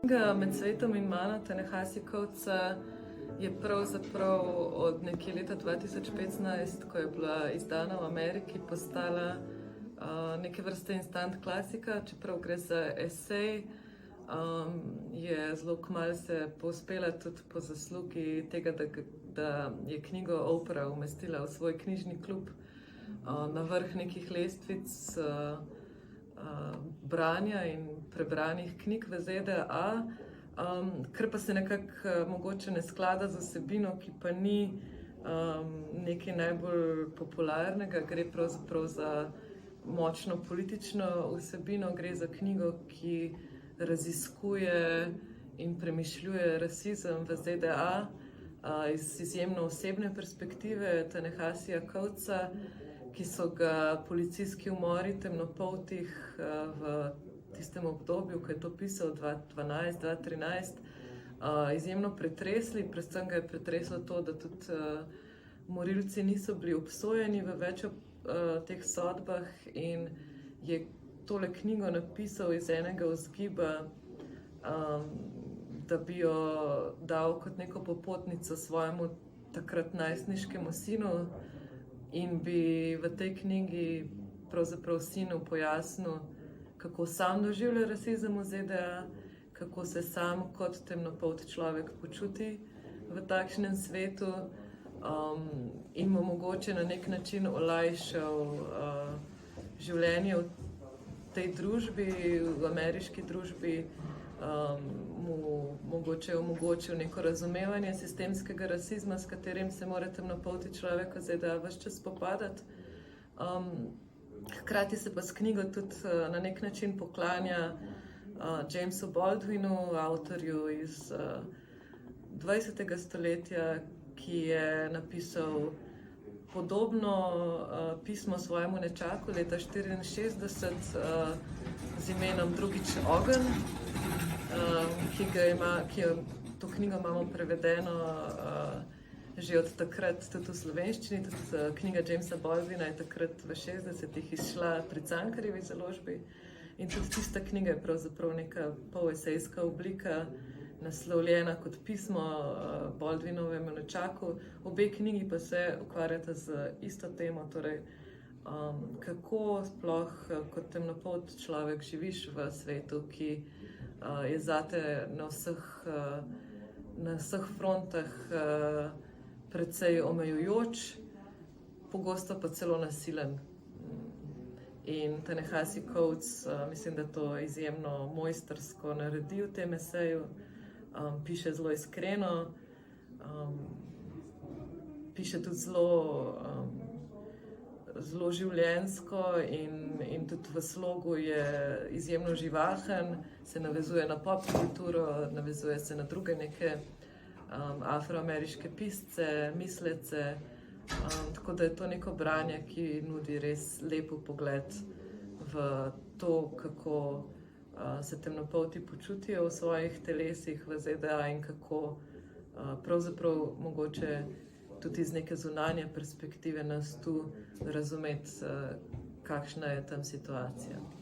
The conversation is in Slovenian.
Med svetom in mano Ta-Nehisi Coatesa je pravzaprav od nekje leta 2015, ko je bila izdana v Ameriki, postala neke vrste instant klasika, čeprav gre za esej. Je zelo kmalu se povzpela tudi po zaslugi tega, da je knjigo Oprah umestila v svoj knjižni klub na vrh nekih lestvic branja in prebranih knjig v ZDA, kar pa se nekako mogoče ne sklada z vsebino, ki pa ni nekaj najbolj popularnega. Gre pravzaprav za močno politično vsebino, gre za knjigo, ki raziskuje in premišljuje rasizem v ZDA iz izjemno osebne perspektive Ta-Nehasija Coatesa, ki so ga policijski umori temnopoltih v tistem obdobju, ko je to pisal, 2012-2013, izjemno pretresli. Predvsem ga je pretreslo to, da tudi morilci niso bili obsojeni v več teh sodbah, in je tole knjigo napisal iz enega vzgiba, da bi jo dal kot neko popotnico svojemu takrat najstniškemu sinu, in bi v tej knjigi pravzaprav sinu pojasnil, kako sam doživlja rasizem v ZDA, kako se sam kot temnopolt človek počuti v takšnem svetu, in mu mogoče na nek način olajšal življenje v tej družbi, v ameriški družbi, mu mogoče omogočil neko razumevanje sistemskega rasizma, s katerim se mora temnopolti človek v ZDA ves čas spopadati. Hkrati se pa s knjigo tudi na nek način poklanja Jamesu Baldwinu, avtorju iz 20. stoletja, ki je napisal podobno pismo svojemu nečaku leta 1964 z imenom Drugič ogenj, to knjigo imamo prevedeno že od takrat tudi v slovenščini. Tudi knjiga Jamesa Baldwina je takrat v 60-ih izšla pri Cankarjevi založbi, in tudi tista knjiga je pravzaprav neka polesejska oblika, naslovljena kot pismo Baldwinovemu nečaku. Obe knjigi pa se ukvarjata z isto temo, torej kako sploh kot temnopolt človek živiš v svetu, ki je zate na vseh frontah precej omejujoč, pogosto pa celo nasilen. In Ta-Nehasi Coates, mislim, da to izjemno mojstrsko naredi v tem eseju. Piše zelo iskreno, piše tudi zelo življenjsko, in tudi v slogu je izjemno živahen, se navezuje na pop kulturo, navezuje se na druge neke afroameriške pisce, mislece, tako da je to neko branje, ki nudi res lep pogled v to, kako se temnopolti počutijo v svojih telesih v ZDA in kako pravzaprav mogoče tudi iz neke zunanje perspektive nas tu razumeti, kakšna je tam situacija.